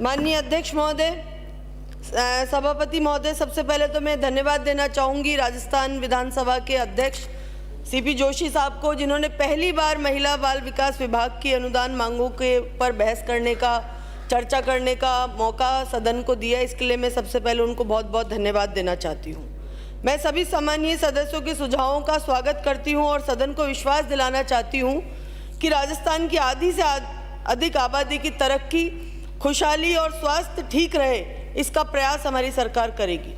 माननीय अध्यक्ष महोदय, सभापति महोदय, सबसे पहले तो मैं धन्यवाद देना चाहूँगी राजस्थान विधानसभा के अध्यक्ष सीपी जोशी साहब को, जिन्होंने पहली बार महिला बाल विकास विभाग की अनुदान मांगों के पर बहस करने का, चर्चा करने का मौका सदन को दिया। इसके लिए मैं सबसे पहले उनको बहुत बहुत धन्यवाद देना चाहती हूँ। मैं सभी सम्मानीय सदस्यों के सुझावों का स्वागत करती हूँ और सदन को विश्वास दिलाना चाहती हूँ कि राजस्थान की आधी से अधिक आबादी की तरक्की, खुशहाली और स्वास्थ्य ठीक रहे, इसका प्रयास हमारी सरकार करेगी।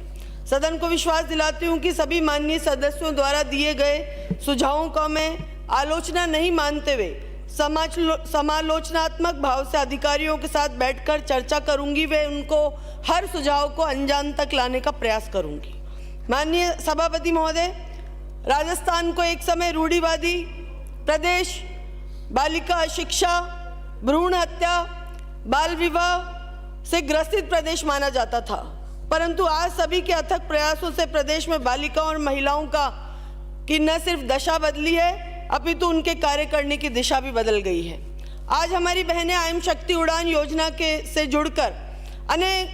सदन को विश्वास दिलाती हूँ कि सभी माननीय सदस्यों द्वारा दिए गए सुझावों का मैं आलोचना नहीं मानते हुए समालोचनात्मक भाव से अधिकारियों के साथ बैठकर चर्चा करूंगी। वे उनको हर सुझाव को अंजाम तक लाने का प्रयास करूंगी। माननीय सभापति महोदय, राजस्थान को एक समय रूढ़िवादी प्रदेश, बालिका शिक्षा, भ्रूण हत्या, बाल विवाह से ग्रसित प्रदेश माना जाता था, परंतु आज सभी के अथक प्रयासों से प्रदेश में बालिकाओं और महिलाओं की न सिर्फ दशा बदली है, अपितु उनके कार्य करने की दिशा भी बदल गई है। आज हमारी बहनें आयम शक्ति उड़ान योजना से जुड़कर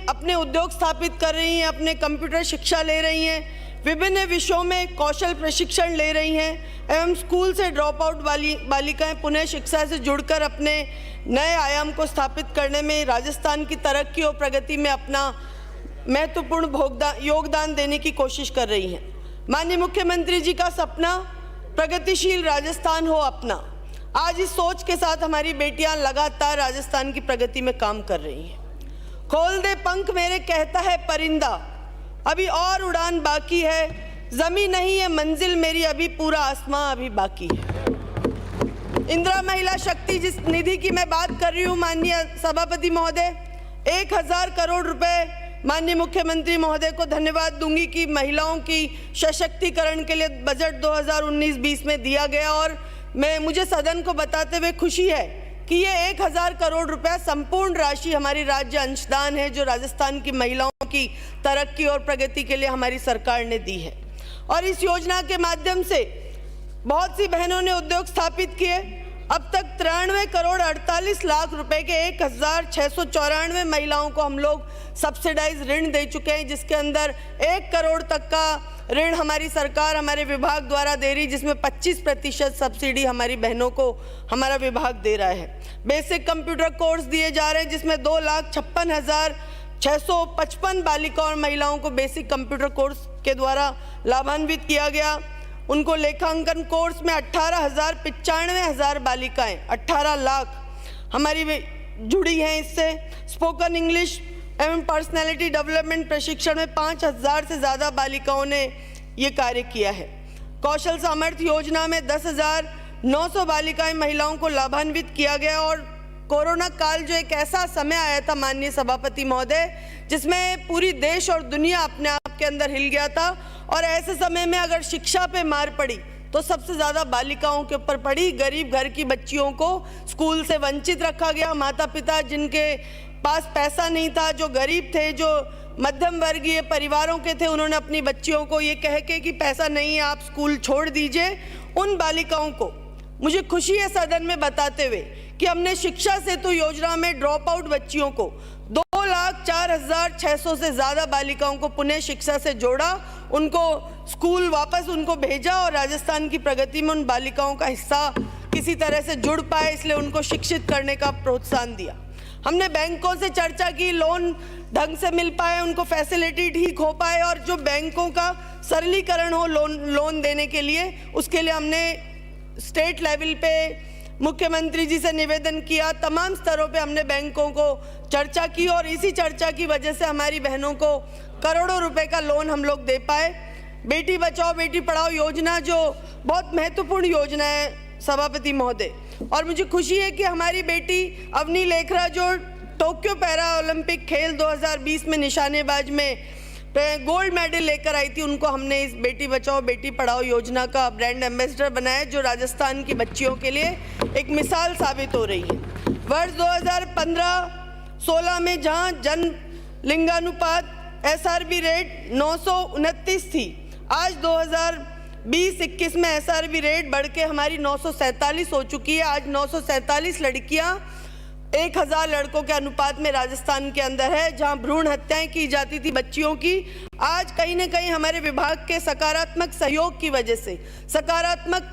अपने उद्योग स्थापित कर रही हैं, अपने कंप्यूटर शिक्षा ले रही हैं, विभिन्न विषयों में कौशल प्रशिक्षण ले रही हैं एवं स्कूल से ड्रॉप आउट बालिकाएं पुनः शिक्षा से जुड़कर अपने नए आयाम को स्थापित करने में राजस्थान की तरक्की और प्रगति में अपना महत्वपूर्ण योगदान देने की कोशिश कर रही हैं। माननीय मुख्यमंत्री जी का सपना प्रगतिशील राजस्थान हो अपना। आज इस सोच के साथ हमारी बेटियां लगातार राजस्थान की प्रगति में काम कर रही हैं। खोल दे पंख मेरे कहता है परिंदा, अभी और उड़ान बाकी है, जमीन नहीं है मंजिल मेरी, अभी पूरा आसमां अभी बाकी है। इंदिरा महिला शक्ति जिस निधि की मैं बात कर रही हूँ, माननीय सभापति महोदय, 1000 करोड़ रुपए माननीय मुख्यमंत्री महोदय को धन्यवाद दूंगी कि महिलाओं की सशक्तिकरण के लिए बजट 2019-20 में दिया गया और मुझे सदन को बताते हुए खुशी है कि ये 1000 करोड़ रुपया संपूर्ण राशि हमारी राज्य अंशदान है, जो राजस्थान की महिलाओं की तरक्की और प्रगति के लिए हमारी सरकार ने दी है। और इस योजना के माध्यम से बहुत सी बहनों ने उद्योग स्थापित किए। अब तक 93 करोड़ 48 लाख रुपए के 1694 महिलाओं को हम लोग सब्सिडाइज ऋण दे चुके हैं, जिसके अंदर 1 करोड़ तक का ऋण हमारी सरकार, हमारे विभाग द्वारा दे रही, जिसमें 25% सब्सिडी हमारी बहनों को हमारा विभाग दे रहा है। बेसिक कंप्यूटर कोर्स दिए जा रहे हैं, जिसमें 2,56,655 बालिका और महिलाओं को बेसिक कंप्यूटर कोर्स के द्वारा लाभान्वित किया गया। उनको लेखांकन कोर्स में 18,95,000 बालिकाएं, 18 लाख हमारी जुड़ी हैं इससे। स्पोकन इंग्लिश एवं पर्सनैलिटी डेवलपमेंट प्रशिक्षण में 5,000 से ज़्यादा बालिकाओं ने ये कार्य किया है। कौशल सामर्थ्य योजना में 10,900 बालिकाएं, महिलाओं को लाभान्वित किया गया। और कोरोना काल जो एक ऐसा समय आया था माननीय सभापति महोदय, जिसमें पूरी देश और दुनिया अपने आप के अंदर हिल गया था, और ऐसे समय में अगर शिक्षा पे मार पड़ी तो सबसे ज़्यादा बालिकाओं के ऊपर पड़ी। गरीब घर की बच्चियों को स्कूल से वंचित रखा गया। माता पिता जिनके पास पैसा नहीं था, जो गरीब थे, जो मध्यम वर्गीय परिवारों के थे, उन्होंने अपनी बच्चियों को ये कह के कि पैसा नहीं है आप स्कूल छोड़ दीजिए। उन बालिकाओं को मुझे खुशी है सदन में बताते हुए कि हमने शिक्षा सेतु योजना में ड्रॉप आउट बच्चियों को 2,04,600 से ज़्यादा बालिकाओं को पुनः शिक्षा से जोड़ा, उनको स्कूल वापस उनको भेजा और राजस्थान की प्रगति में उन बालिकाओं का हिस्सा किसी तरह से जुड़ पाए, इसलिए उनको शिक्षित करने का प्रोत्साहन दिया। हमने बैंकों से चर्चा की, लोन ढंग से मिल पाए, उनको फैसिलिटी ठीक हो पाए, और जो बैंकों का सरलीकरण हो लोन देने के लिए, उसके लिए हमने स्टेट लेवल पे मुख्यमंत्री जी से निवेदन किया। तमाम स्तरों पे हमने बैंकों को चर्चा की और इसी चर्चा की वजह से हमारी बहनों को करोड़ों रुपए का लोन हम लोग दे पाए। बेटी बचाओ बेटी पढ़ाओ योजना जो बहुत महत्वपूर्ण योजना है सभापति महोदय, और मुझे खुशी है कि हमारी बेटी अवनी लेखरा जो टोक्यो पैरा ओलंपिक खेल 2020 में निशानेबाज में गोल्ड मेडल लेकर आई थी, उनको हमने इस बेटी बचाओ बेटी पढ़ाओ योजना का ब्रांड एम्बेसडर बनाया, जो राजस्थान की बच्चियों के लिए एक मिसाल साबित हो रही है। वर्ष 2015-16 में जहां जन्म लिंगानुपात SRB रेट 929 थी, आज 2020-21 में SRB रेट बढ़ के हमारी 947 हो चुकी है। आज 947 लड़कियां 1000 लड़कों के अनुपात में राजस्थान के अंदर है, जहां भ्रूण हत्याएं की जाती थी बच्चियों की। आज कहीं न कहीं हमारे विभाग के सकारात्मक सहयोग की वजह से, सकारात्मक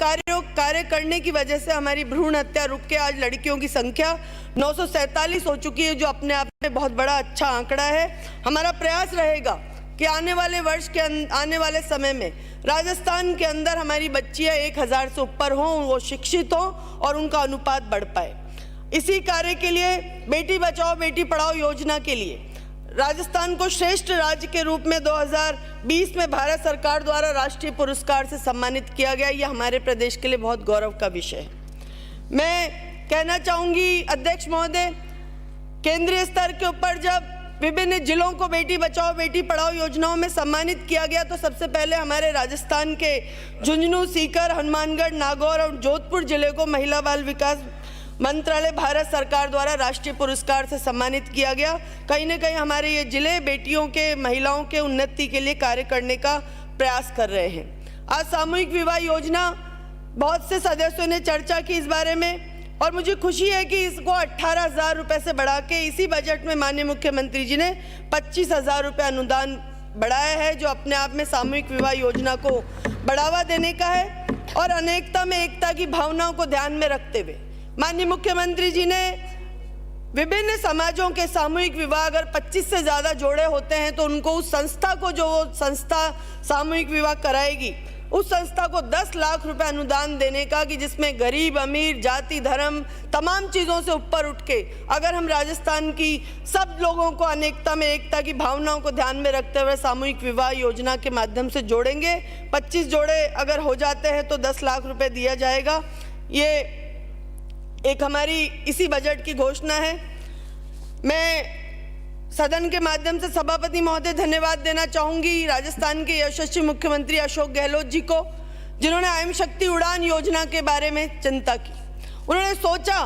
कार्य करने की वजह से हमारी भ्रूण हत्या रुक के आज लड़कियों की संख्या 947 हो चुकी है, जो अपने आप में बहुत बड़ा अच्छा आंकड़ा है। हमारा प्रयास रहेगा कि आने वाले वर्ष के आने वाले समय में राजस्थान के अंदर हमारी बच्चियां 1000 से ऊपर हों, वो शिक्षित हों और उनका अनुपात बढ़ पाए। इसी कार्य के लिए बेटी बचाओ बेटी पढ़ाओ योजना के लिए राजस्थान को श्रेष्ठ राज्य के रूप में 2020 में भारत सरकार द्वारा राष्ट्रीय पुरस्कार से सम्मानित किया गया। यह हमारे प्रदेश के लिए बहुत गौरव का विषय है। मैं कहना चाहूँगी अध्यक्ष महोदय, केंद्रीय स्तर के ऊपर जब विभिन्न जिलों को बेटी बचाओ बेटी पढ़ाओ योजनाओं में सम्मानित किया गया, तो सबसे पहले हमारे राजस्थान के झुंझुनू, सीकर, हनुमानगढ़, नागौर और जोधपुर जिले को महिला बाल विकास मंत्रालय भारत सरकार द्वारा राष्ट्रीय पुरस्कार से सम्मानित किया गया। कहीं न कहीं हमारे ये जिले बेटियों के, महिलाओं के उन्नति के लिए कार्य करने का प्रयास कर रहे हैं। आज सामूहिक विवाह योजना, बहुत से सदस्यों ने चर्चा की इस बारे में, और मुझे खुशी है कि इसको 18,000 रुपये से बढ़ा के इसी बजट में माननीय मुख्यमंत्री जी ने 25,000 रुपये अनुदान बढ़ाया है, जो अपने आप में सामूहिक विवाह योजना को बढ़ावा देने का है। और अनेकता में एकता की भावनाओं को ध्यान में रखते हुए माननीय मुख्यमंत्री जी ने विभिन्न समाजों के सामूहिक विवाह अगर 25 से ज़्यादा जोड़े होते हैं तो उनको उस संस्था को, जो वो संस्था सामूहिक विवाह कराएगी, उस संस्था को 10 लाख रुपए अनुदान देने का, कि जिसमें गरीब अमीर, जाति धर्म तमाम चीज़ों से ऊपर उठ के अगर हम राजस्थान की सब लोगों को अनेकता में एकता की भावनाओं को ध्यान में रखते हुए सामूहिक विवाह योजना के माध्यम से जोड़ेंगे, 25 जोड़े अगर हो जाते हैं तो 10 लाख रुपये दिया जाएगा। ये एक हमारी इसी बजट की घोषणा है। मैं सदन के माध्यम से सभापति महोदय धन्यवाद देना चाहूँगी राजस्थान के यशस्वी मुख्यमंत्री अशोक गहलोत जी को, जिन्होंने अयम शक्ति उड़ान योजना के बारे में चिंता की। उन्होंने सोचा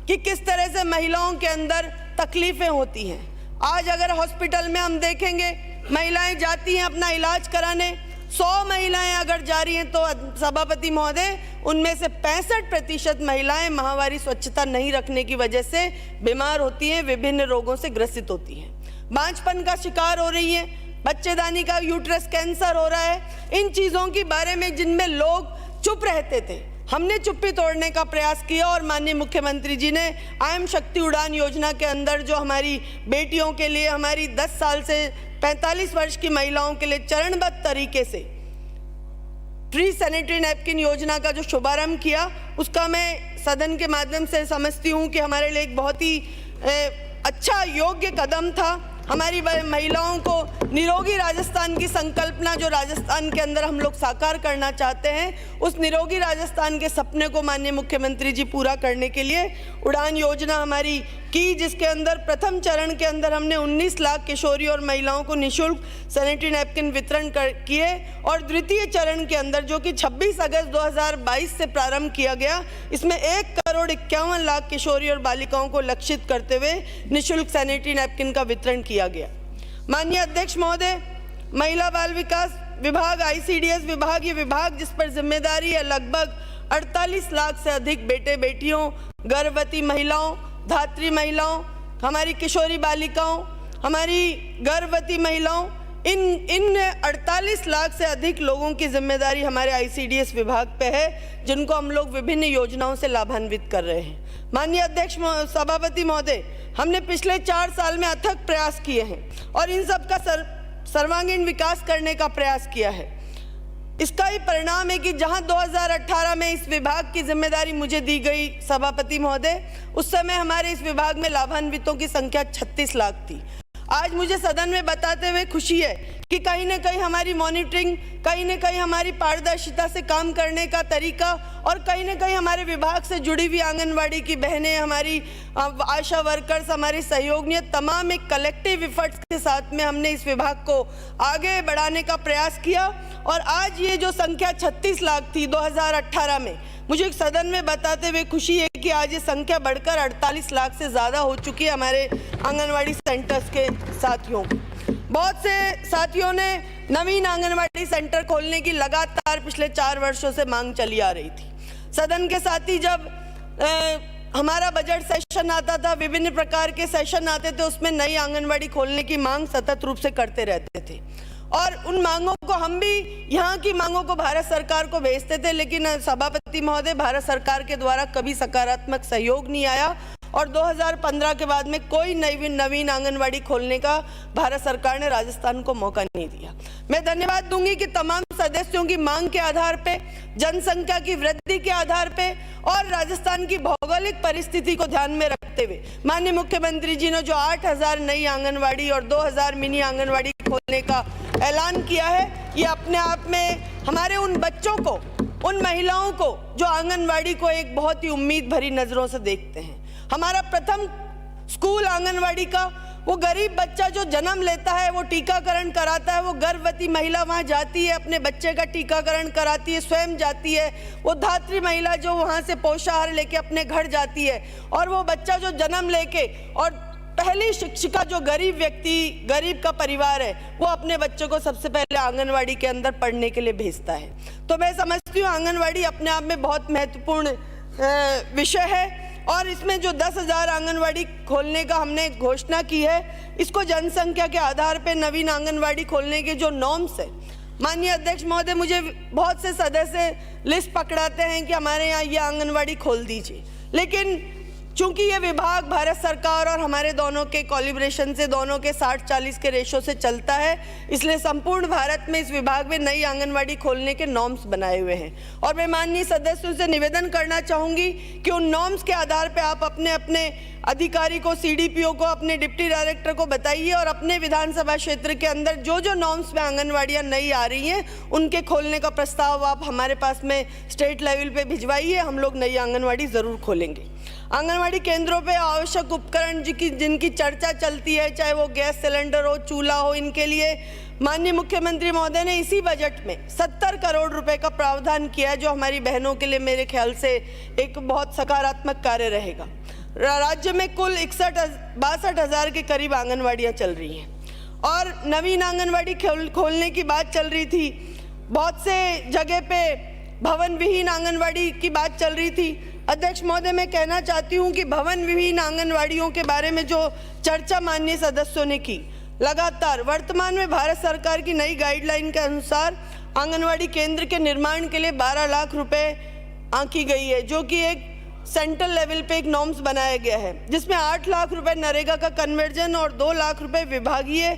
कि किस तरह से महिलाओं के अंदर तकलीफ़ें होती हैं। आज अगर हॉस्पिटल में हम देखेंगे, महिलाएं जाती हैं अपना इलाज कराने, 100 महिलाएं अगर जा रही हैं तो सभापति महोदय उनमें से 65% महिलाएं माहवारी स्वच्छता नहीं रखने की वजह से बीमार होती हैं, विभिन्न रोगों से ग्रसित होती हैं, बांझपन का शिकार हो रही हैं, बच्चेदानी का, यूट्रस कैंसर हो रहा है। इन चीज़ों के बारे में जिनमें लोग चुप रहते थे, हमने चुप्पी तोड़ने का प्रयास किया और माननीय मुख्यमंत्री जी ने अयम शक्ति उड़ान योजना के अंदर जो हमारी बेटियों के लिए, हमारी 10 साल से 45 वर्ष की महिलाओं के लिए चरणबद्ध तरीके से फ्री सैनिटरी नैपकिन योजना का जो शुभारंभ किया, उसका मैं सदन के माध्यम से समझती हूँ कि हमारे लिए एक बहुत ही अच्छा योग्य कदम था। हमारी महिलाओं को निरोगी राजस्थान की संकल्पना जो राजस्थान के अंदर हम लोग साकार करना चाहते हैं, उस निरोगी राजस्थान के सपने को माननीय मुख्यमंत्री जी पूरा करने के लिए उड़ान योजना हमारी की, जिसके अंदर प्रथम चरण के अंदर हमने 19 लाख किशोरी और महिलाओं को निःशुल्क सैनिटरी नैपकिन वितरण किए, और द्वितीय चरण के अंदर जो कि 26 अगस्त 2022 से प्रारंभ किया गया, इसमें 1,51,00,000 किशोरी और बालिकाओं को लक्षित करते हुए निःशुल्क सैनिटरी नैपकिन का वितरण किया गया। माननीय अध्यक्ष महोदय, महिला बाल विकास विभाग, ICDS विभाग, ये विभाग जिस पर जिम्मेदारी है लगभग 48 लाख से अधिक बेटे बेटियों, गर्भवती महिलाओं, धात्री महिलाओं, हमारी किशोरी बालिकाओं, हमारी गर्भवती महिलाओं, इन 48 लाख से अधिक लोगों की जिम्मेदारी हमारे ICDS विभाग पे है, जिनको हम लोग विभिन्न योजनाओं से लाभान्वित कर रहे हैं। माननीय अध्यक्ष सभापति महोदय, हमने पिछले 4 साल में अथक प्रयास किए हैं और इन सब का सर्वांगीण विकास करने का प्रयास किया है। इसका ही परिणाम है कि जहां 2018 में इस विभाग की जिम्मेदारी मुझे दी गई सभापति महोदय, उस समय हमारे इस विभाग में लाभान्वितों की संख्या 36 लाख थी। आज मुझे सदन में बताते हुए खुशी है कि कहीं न कहीं हमारी मॉनिटरिंग, कहीं न कहीं हमारी पारदर्शिता से काम करने का तरीका और कहीं न कहीं हमारे विभाग से जुड़ी हुई आंगनवाड़ी की बहनें, हमारी आशा वर्कर्स, हमारी सहयोगियाँ, तमाम एक कलेक्टिव इफर्ट्स के साथ में हमने इस विभाग को आगे बढ़ाने का प्रयास किया और आज ये जो संख्या 36 लाख थी 2018 में, मुझे सदन में बताते हुए खुशी है कि आज ये संख्या बढ़कर 48 लाख से ज़्यादा हो चुकी है हमारे आंगनवाड़ी सेंटर्स के साथियों को। बहुत से साथियों ने नवीन आंगनवाड़ी सेंटर खोलने की लगातार पिछले 4 वर्षों से मांग चली आ रही थी। सदन के साथी जब हमारा बजट सेशन आता था, विभिन्न प्रकार के सेशन आते थे, उसमें नई आंगनवाड़ी खोलने की मांग सतत रूप से करते रहते थे और उन मांगों को हम भी यहाँ की मांगों को भारत सरकार को भेजते थे, लेकिन सभापति महोदय भारत सरकार के द्वारा कभी सकारात्मक सहयोग नहीं आया और 2015 के बाद में कोई नवीन आंगनवाड़ी खोलने का भारत सरकार ने राजस्थान को मौका नहीं दिया। मैं धन्यवाद दूंगी कि तमाम सदस्यों की मांग के आधार पे, जनसंख्या की वृद्धि के आधार पे और राजस्थान की भौगोलिक परिस्थिति को ध्यान में रखते हुए माननीय मुख्यमंत्री जी ने जो 8000 नई आंगनवाड़ी और 2000 मिनी आंगनवाड़ी खोलने का ऐलान किया है, ये अपने आप में हमारे उन बच्चों को, उन महिलाओं को जो आंगनवाड़ी को एक बहुत ही उम्मीद भरी नजरों से देखते हैं। हमारा प्रथम स्कूल आंगनवाड़ी का, वो गरीब बच्चा जो जन्म लेता है, वो टीकाकरण कराता है, वो गर्भवती महिला वहाँ जाती है, अपने बच्चे का टीकाकरण कराती है, स्वयं जाती है, वो धात्री महिला जो वहाँ से पोषाहार लेके अपने घर जाती है और वो बच्चा जो जन्म लेके और पहली शिक्षिका जो गरीब व्यक्ति, गरीब का परिवार है, वो अपने बच्चों को सबसे पहले आंगनवाड़ी के अंदर पढ़ने के लिए भेजता है। तो मैं समझती हूँ आंगनवाड़ी अपने आप में बहुत महत्वपूर्ण विषय है और इसमें जो 10,000 आंगनवाड़ी खोलने का हमने घोषणा की है, इसको जनसंख्या के आधार पे नवीन आंगनवाड़ी खोलने के जो नॉर्म्स है, माननीय अध्यक्ष महोदय, मुझे बहुत से सदस्य लिस्ट पकड़ाते हैं कि हमारे यहाँ ये आंगनवाड़ी खोल दीजिए, लेकिन चूंकि ये विभाग भारत सरकार और हमारे दोनों के कोलिब्रेशन से, दोनों के 60-40 के रेशो से चलता है, इसलिए संपूर्ण भारत में इस विभाग में नई आंगनवाड़ी खोलने के नॉर्म्स बनाए हुए हैं और मैं माननीय सदस्यों से निवेदन करना चाहूँगी कि उन नॉर्म्स के आधार पर आप अपने अपने अधिकारी को, सीडीपीओ को, अपने डिप्टी डायरेक्टर को बताइए और अपने विधानसभा क्षेत्र के अंदर जो जो नॉर्म्स में आंगनवाड़ियाँ नई आ रही हैं, उनके खोलने का प्रस्ताव आप हमारे पास में स्टेट लेवल पे भिजवाइए। हम लोग नई आंगनवाड़ी ज़रूर खोलेंगे। आंगनवाड़ी केंद्रों पे आवश्यक उपकरण जिनकी चर्चा चलती है, चाहे वो गैस सिलेंडर हो, चूल्हा हो, इनके लिए माननीय मुख्यमंत्री महोदय ने इसी बजट में 70 करोड़ रुपए का प्रावधान किया है, जो हमारी बहनों के लिए मेरे ख्याल से एक बहुत सकारात्मक कार्य रहेगा। राज्य में कुल 62,000 के करीब आंगनवाड़ियाँ चल रही हैं और नवीन आंगनवाड़ी खोलने की बात चल रही थी। बहुत से जगह पे भवन विहीन आंगनवाड़ी की बात चल रही थी। अध्यक्ष महोदय, मैं कहना चाहती हूँ कि भवन विहीन आंगनवाड़ियों के बारे में जो चर्चा माननीय सदस्यों ने की, लगातार वर्तमान में भारत सरकार की नई गाइडलाइन के अनुसार आंगनवाड़ी केंद्र के निर्माण के लिए 12 लाख रुपए आंकी गई है, जो कि एक सेंट्रल लेवल पे एक नॉर्म्स बनाया गया है, जिसमें 8 लाख रुपए नरेगा का कन्वर्जन और 2 लाख रुपए विभागीय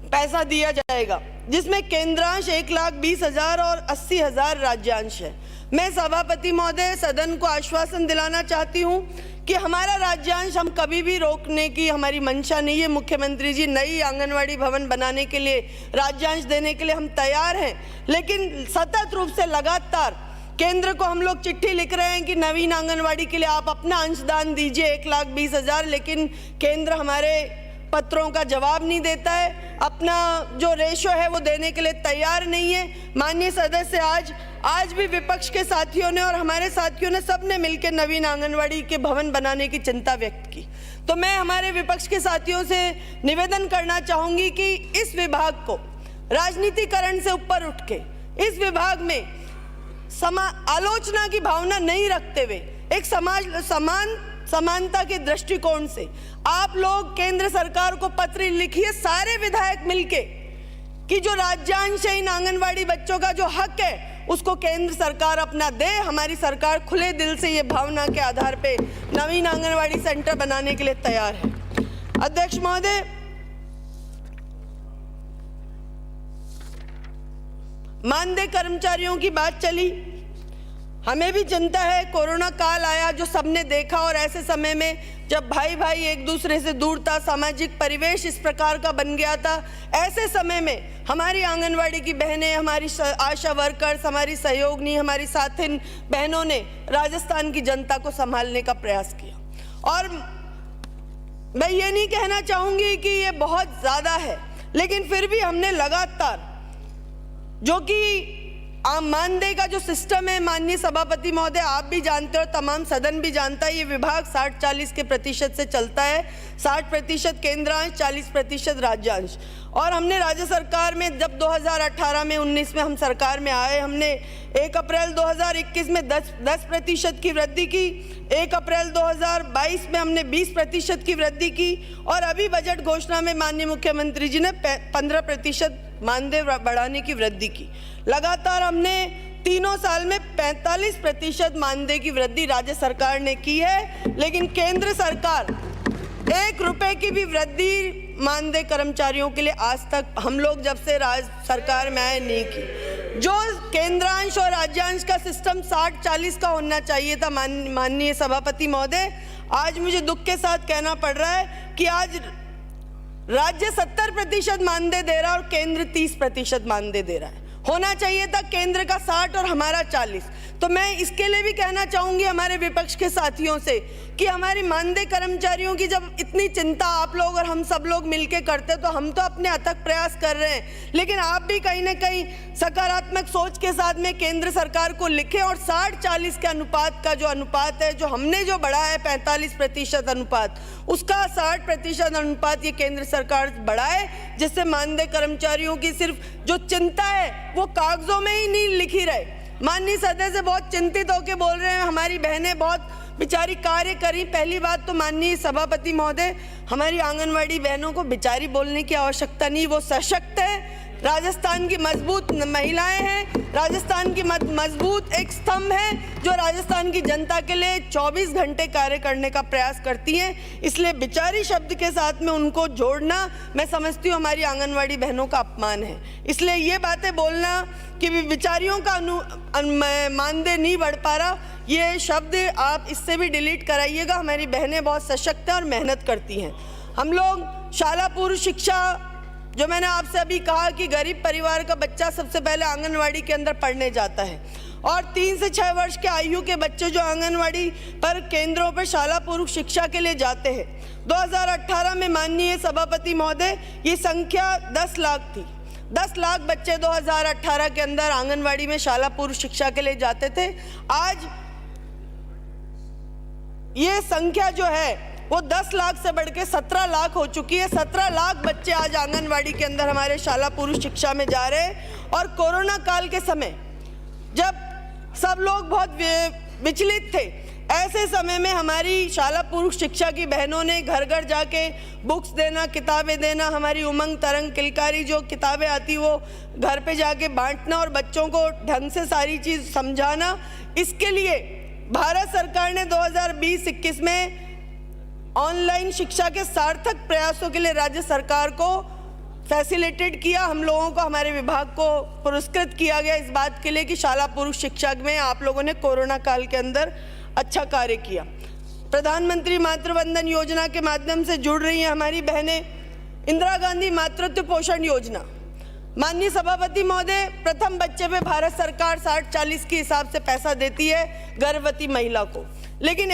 पैसा दिया जाएगा, जिसमें केंद्रांश 1,20,000 और 80,000 राज्यांश है। मैं सभापति महोदय, सदन को आश्वासन दिलाना चाहती हूं कि हमारा राज्यांश हम कभी भी रोकने की हमारी मंशा नहीं है। मुख्यमंत्री जी नई आंगनवाड़ी भवन बनाने के लिए, राज्यांश देने के लिए हम तैयार हैं, लेकिन सतत रूप से लगातार केंद्र को हम लोग चिट्ठी लिख रहे हैं कि नवीन आंगनवाड़ी के लिए आप अपना अंशदान दीजिए 1,20,000, लेकिन केंद्र हमारे पत्रों का जवाब नहीं देता है, अपना जो रेशो है वो देने के लिए तैयार नहीं है। माननीय सदस्य, आज भी विपक्ष के साथियों ने और हमारे साथियों ने सबने मिलकर नवीन आंगनवाड़ी के भवन बनाने की चिंता व्यक्त की। तो मैं हमारे विपक्ष के साथियों से निवेदन करना चाहूँगी कि इस विभाग को राजनीतिकरण से ऊपर उठ के, इस विभाग में आलोचना की भावना नहीं रखते हुए, एक समानता के दृष्टिकोण से आप लोग केंद्र सरकार को पत्र लिखिए, सारे विधायक मिलके, कि जो राज्यांश है इन आंगनवाड़ी बच्चों का जो हक है उसको केंद्र सरकार अपना दे। हमारी सरकार खुले दिल से ये भावना के आधार पे नवीन आंगनवाड़ी सेंटर बनाने के लिए तैयार है। अध्यक्ष महोदय, मानदेय कर्मचारियों की बात चली, हमें भी चिंता है। कोरोना काल आया जो सबने देखा और ऐसे समय में जब भाई भाई एक दूसरे से दूर था, सामाजिक परिवेश इस प्रकार का बन गया था, ऐसे समय में हमारी आंगनवाड़ी की बहनें, हमारी आशा वर्कर्स, हमारी सहयोगिनी, हमारी साथिन बहनों ने राजस्थान की जनता को संभालने का प्रयास किया। और मैं ये नहीं कहना चाहूँगी कि ये बहुत ज़्यादा है, लेकिन फिर भी हमने लगातार, जो कि मानदेय का जो सिस्टम है, माननीय सभापति महोदय, आप भी जानते हो, तमाम सदन भी जानता है, ये विभाग 60-40 के प्रतिशत से चलता है। 60% केंद्रांश, 40% राज्यांश। और हमने राज्य सरकार में जब 2018 में 19 में हम सरकार में आए, हमने 1 अप्रैल 2021 में 10% की वृद्धि की, 1 अप्रैल 2022 में हमने 20% की वृद्धि की, और अभी बजट घोषणा में माननीय मुख्यमंत्री जी ने 15% मानदेय बढ़ाने की वृद्धि की। लगातार हमने तीनों साल में 45% मानदेय की वृद्धि राज्य सरकार ने की है, लेकिन केंद्र सरकार 1 रुपए की भी वृद्धि मानदेय कर्मचारियों के लिए आज तक हम लोग जब से राज्य सरकार में आए नहीं की। जो केंद्रांश और राज्यांश का सिस्टम 60-40 का होना चाहिए था, माननीय सभापति महोदय, आज मुझे दुख के साथ कहना पड़ रहा है कि आज राज्य 70% मानदेय दे रहा है और केंद्र 30% मानदेय दे रहा है। होना चाहिए था केंद्र का 60 और हमारा 40। तो मैं इसके लिए भी कहना चाहूंगी हमारे विपक्ष के साथियों से कि हमारी मानदेय कर्मचारियों की जब इतनी चिंता आप लोग और हम सब लोग मिलकर करते, तो हम तो अपने अथक प्रयास कर रहे हैं, लेकिन आप भी कहीं ना कहीं सकारात्मक सोच के साथ में केंद्र सरकार को लिखें और 60-40 के अनुपात का जो अनुपात है, जो हमने जो बढ़ा है 45% अनुपात, उसका 60% अनुपात ये केंद्र सरकार बढ़ाए, जिससे मानदेय कर्मचारियों की सिर्फ जो चिंता है वो कागजों में ही नहीं लिखी रहे। माननीय सदस्य बहुत चिंतित होकर बोल रहे हैं हमारी बहनें बहुत बेचारी कार्य करी। पहली बात तो माननीय सभापति महोदय, हमारी आंगनवाड़ी बहनों को बेचारी बोलने की आवश्यकता नहीं, वो सशक्त है, राजस्थान की मजबूत महिलाएं हैं, राजस्थान की मजबूत एक स्तंभ है जो राजस्थान की जनता के लिए 24 घंटे कार्य करने का प्रयास करती हैं। इसलिए बेचारी शब्द के साथ में उनको जोड़ना मैं समझती हूँ हमारी आंगनवाड़ी बहनों का अपमान है। इसलिए ये बातें बोलना कि बेचारियों का मानदेय नहीं बढ़ पा रहा, ये शब्द आप इससे भी डिलीट कराइएगा। हमारी बहनें बहुत सशक्त हैं और मेहनत करती हैं। हम लोग शाला पूर्व शिक्षा, जो मैंने आपसे अभी कहा कि गरीब परिवार का बच्चा सबसे पहले आंगनवाड़ी के अंदर पढ़ने जाता है, और 3 से 6 वर्ष के आयु के बच्चे जो आंगनवाड़ी पर केंद्रों पर शाला पूर्व शिक्षा के लिए जाते हैं, 2018 में माननीय सभापति महोदय ये संख्या 10 लाख थी। 10 लाख बच्चे 2018 के अंदर आंगनवाड़ी में शाला पूर्व शिक्षा के लिए जाते थे। आज ये संख्या जो है वो 10 लाख से बढ़ के 17 लाख हो चुकी है। 17 लाख बच्चे आज आंगनवाड़ी के अंदर हमारे शाला पूर्व शिक्षा में जा रहे हैं। और कोरोना काल के समय जब सब लोग बहुत विचलित थे, ऐसे समय में हमारी शाला पूर्व शिक्षा की बहनों ने घर घर जाके बुक्स देना, किताबें देना, हमारी उमंग तरंग किलकारी जो किताबें आती वो घर पे जाके बांटना और बच्चों को ढंग से सारी चीज़ समझाना। इसके लिए भारत सरकार ने 2020-21 में ऑनलाइन शिक्षा के सार्थक प्रयासों के लिए राज्य सरकार को फैसिलिटेट किया। हम लोगों को, हमारे विभाग को पुरस्कृत किया गया इस बात के लिए कि शाला पूर्व शिक्षा में आप लोगों ने कोरोना काल के अंदर अच्छा कार्य किया। प्रधानमंत्री मातृवंदन योजना के माध्यम से जुड़ रही हैं हमारी बहनें। इंदिरा गांधी मातृत्व पोषण योजना, माननीय सभापति महोदय, प्रथम बच्चे पे भारत सरकार 60-40 के हिसाब से पैसा देती है गर्भवती महिला को, लेकिन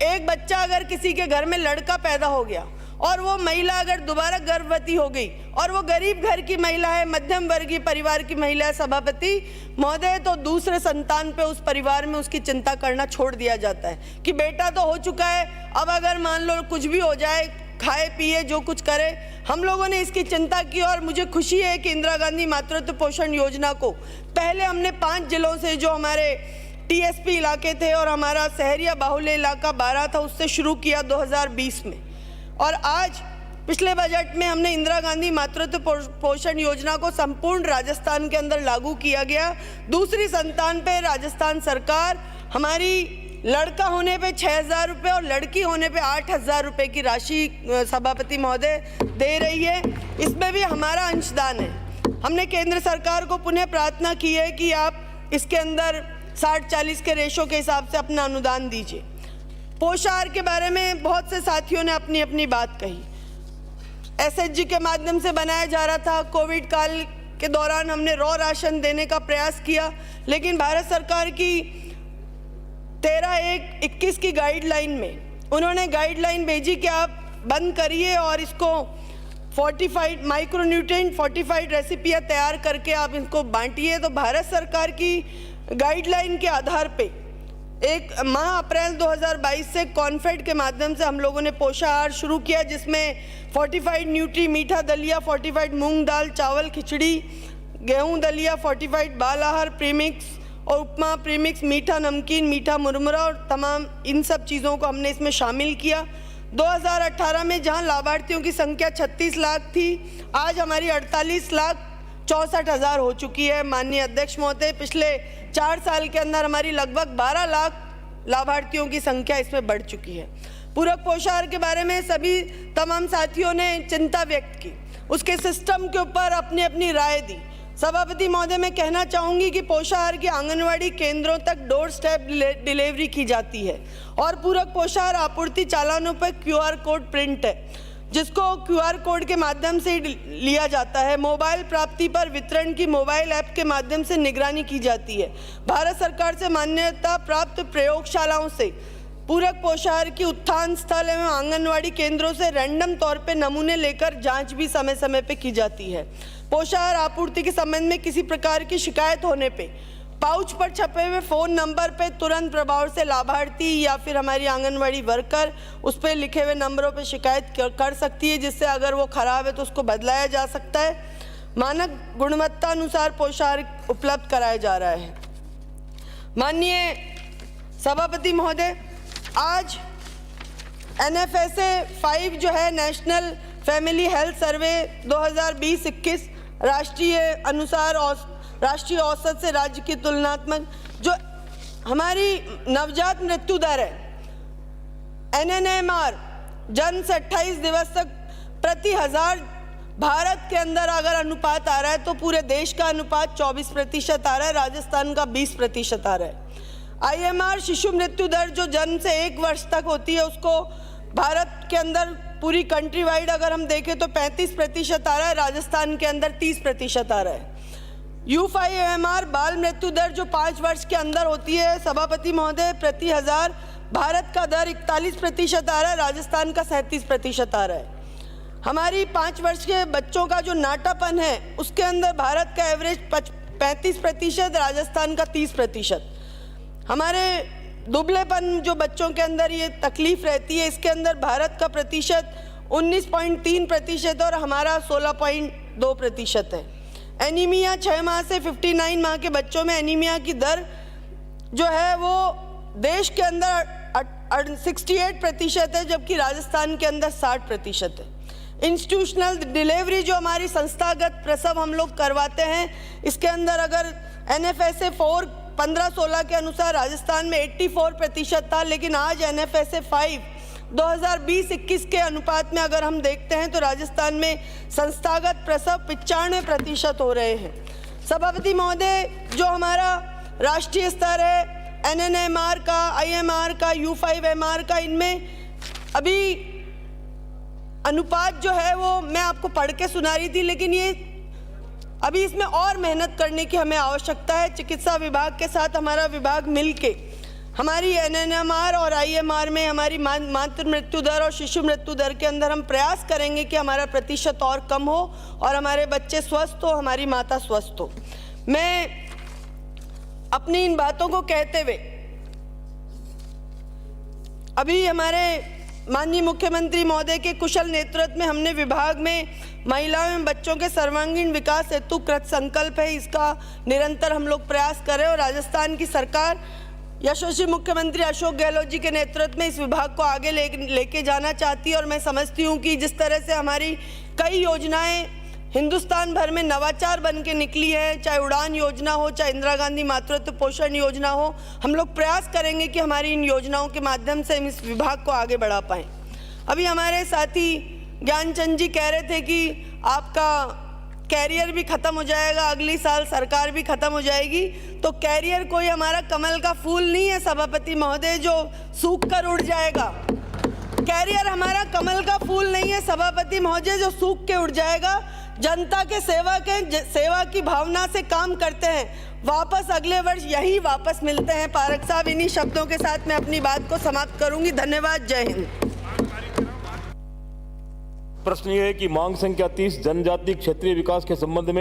एक बच्चा अगर किसी के घर में लड़का पैदा हो गया और वो महिला अगर दोबारा गर्भवती हो गई और वो गरीब घर की महिला है, मध्यम वर्गीय परिवार की महिला है सभापति महोदय, तो दूसरे संतान पे उस परिवार में उसकी चिंता करना छोड़ दिया जाता है कि बेटा तो हो चुका है, अब अगर मान लो कुछ भी हो जाए, खाए पिए जो कुछ करे। हम लोगों ने इसकी चिंता की और मुझे खुशी है कि इंदिरा गांधी मातृत्व पोषण योजना को पहले हमने 5 जिलों से, जो हमारे टीएसपी इलाके थे और हमारा शहरिया बाहुल्य इलाका 12 था, उससे शुरू किया 2020 में। और आज पिछले बजट में हमने इंदिरा गांधी मातृत्व पोषण योजना को संपूर्ण राजस्थान के अंदर लागू किया गया। दूसरी संतान पे राजस्थान सरकार हमारी लड़का होने पे 6,000 रुपये और लड़की होने पे 8,000 रुपये की राशि सभापति महोदय दे रही है। इसमें भी हमारा अंशदान है। हमने केंद्र सरकार को पुनः प्रार्थना की है कि आप इसके अंदर 60-40 के रेशो के हिसाब से अपना अनुदान दीजिए। पोषाहार के बारे में बहुत से साथियों ने अपनी अपनी बात कही। एसएचजी के माध्यम से बनाया जा रहा था। कोविड काल के दौरान हमने रॉ राशन देने का प्रयास किया, लेकिन भारत सरकार की 13/1/21 की गाइडलाइन में उन्होंने गाइडलाइन भेजी कि आप बंद करिए और इसको फोर्टिफाइड माइक्रोन्यूट्रिएंट फोर्टिफाइड रेसिपियाँ तैयार करके आप इनको बांटिए। तो भारत सरकार की गाइडलाइन के आधार पे 1 अप्रैल 2022 से कॉन्फेड के माध्यम से हम लोगों ने पोषाहार शुरू किया, जिसमें फोर्टिफाइड न्यूट्री मीठा दलिया, फोर्टिफाइड मूंग दाल चावल खिचड़ी, गेहूं दलिया, फोर्टिफाइड बाल आहार प्रीमिक्स और उपमा प्रीमिक्स, मीठा नमकीन, मीठा मुरमुरा और तमाम इन सब चीज़ों को हमने इसमें शामिल किया। 2018 में जहां लाभार्थियों की संख्या 36 लाख थी, आज हमारी 48,64,000 हो चुकी है। माननीय अध्यक्ष महोदय, पिछले 4 साल के अंदर हमारी लगभग 12 लाख लाभार्थियों की संख्या इसमें बढ़ चुकी है। पूरक पोषाहार के बारे में सभी तमाम साथियों ने चिंता व्यक्त की, उसके सिस्टम के ऊपर अपनी अपनी राय दी। सभापति महोदय, मैं कहना चाहूँगी कि पोषाहार की आंगनवाड़ी केंद्रों तक डोर स्टेप डिलीवरी की जाती है और पूरक पोषाहार आपूर्ति चालानों पर QR कोड प्रिंट है, जिसको QR कोड के माध्यम से लिया जाता है। मोबाइल प्राप्ति पर वितरण की मोबाइल ऐप के माध्यम से निगरानी की जाती है। भारत सरकार से मान्यता प्राप्त प्रयोगशालाओं से पूरक पोषाहार की उत्थान स्थल एवं आंगनवाड़ी केंद्रों से रैंडम तौर पे नमूने लेकर जांच भी समय समय पे की जाती है। पोषाहार आपूर्ति के संबंध में किसी प्रकार की शिकायत होने पे पाउच पर छपे हुए फ़ोन नंबर पे तुरंत प्रभाव से लाभार्थी या फिर हमारी आंगनवाड़ी वर्कर उस पर लिखे हुए नंबरों पे शिकायत कर सकती है, जिससे अगर वो ख़राब है तो उसको बदलाया जा सकता है। मानक गुणवत्ता अनुसार पोषाहार उपलब्ध कराया जा रहा है। माननीय सभापति महोदय, आज NFSA 5 जो है, नेशनल फैमिली हेल्थ सर्वे 2020-21 राष्ट्रीय अनुसार राष्ट्रीय औसत से राज्य की तुलनात्मक जो हमारी नवजात मृत्यु दर है, NNMR जन्म से 28 दिवस तक प्रति 1000 भारत के अंदर अगर अनुपात आ रहा है तो पूरे देश का अनुपात 24% आ रहा है, राजस्थान का 20% आ रहा है। IMR शिशु मृत्यु दर जो जन्म से 1 वर्ष तक होती है, उसको भारत के अंदर पूरी कंट्री वाइड अगर हम देखें तो 35% आ रहा है, राजस्थान के अंदर 30% आ रहा है। U5MR बाल मृत्यु दर जो 5 वर्ष के अंदर होती है, सभापति महोदय, प्रति 1000 भारत का दर 41% आ रहा है, राजस्थान का 37% आ रहा है। हमारी 5 वर्ष के बच्चों का जो नाटापन है, उसके अंदर भारत का एवरेज 35%, राजस्थान का 30%। हमारे दुबलेपन जो बच्चों के अंदर ये तकलीफ रहती है, इसके अंदर भारत का प्रतिशत 19.3% और हमारा 16.2% है। एनीमिया 6 माह से 59 माह के बच्चों में एनीमिया की दर जो है वो देश के अंदर 68% है, जबकि राजस्थान के अंदर 60% है। इंस्टीट्यूशनल डिलीवरी जो हमारी संस्थागत प्रसव हम लोग करवाते हैं, इसके अंदर अगर NFSA 4 15-16 के अनुसार राजस्थान में 84% था, लेकिन आज NFSA 5 2020-21 के अनुपात में अगर हम देखते हैं तो राजस्थान में संस्थागत प्रसव 95% हो रहे हैं। सभापति महोदय, जो हमारा राष्ट्रीय स्तर है NNMR का, IMR का, U5MR का, इनमें अभी अनुपात जो है वो मैं आपको पढ़ के सुना रही थी, लेकिन ये अभी इसमें और मेहनत करने की हमें आवश्यकता है। चिकित्सा विभाग के साथ हमारा विभाग मिलके हमारी NNMR और IMR में हमारी मातृ मृत्यु दर और शिशु मृत्यु दर के अंदर हम प्रयास करेंगे कि हमारा प्रतिशत और कम हो और हमारे बच्चे स्वस्थ हो, हमारी माता स्वस्थ हो। मैं अपनी इन बातों को कहते हुए अभी हमारे माननीय मुख्यमंत्री महोदय के कुशल नेतृत्व में हमने विभाग में महिलाओं एवं बच्चों के सर्वांगीण विकास हेतु कृत संकल्प है, इसका निरंतर हम लोग प्रयास करें और राजस्थान की सरकार यशस्वी मुख्यमंत्री अशोक गहलोत जी के नेतृत्व में इस विभाग को आगे लेके जाना चाहती है। और मैं समझती हूँ कि जिस तरह से हमारी कई योजनाएं हिंदुस्तान भर में नवाचार बन के निकली है, चाहे उड़ान योजना हो, चाहे इंदिरा गांधी मातृत्व पोषण योजना हो, हम लोग प्रयास करेंगे कि हमारी इन योजनाओं के माध्यम से हम इस विभाग को आगे बढ़ा पाएँ। अभी हमारे साथी ज्ञानचंद जी कह रहे थे कि आपका कैरियर भी ख़त्म हो जाएगा, अगली साल सरकार भी ख़त्म हो जाएगी। तो कैरियर कोई हमारा कमल का फूल नहीं है सभापति महोदय जो सूख कर उड़ जाएगा। कैरियर हमारा कमल का फूल नहीं है सभापति महोदय जो सूख के उड़ जाएगा। जनता के सेवा की भावना से काम करते हैं, वापस अगले वर्ष यही वापस मिलते हैं। पारक साहब, इन्हीं शब्दों के साथ मैं अपनी बात को समाप्त करूंगी। धन्यवाद। जय हिंद। प्रश्न ये है कि मांग संख्या 30 जनजाति क्षेत्रीय विकास के संबंध में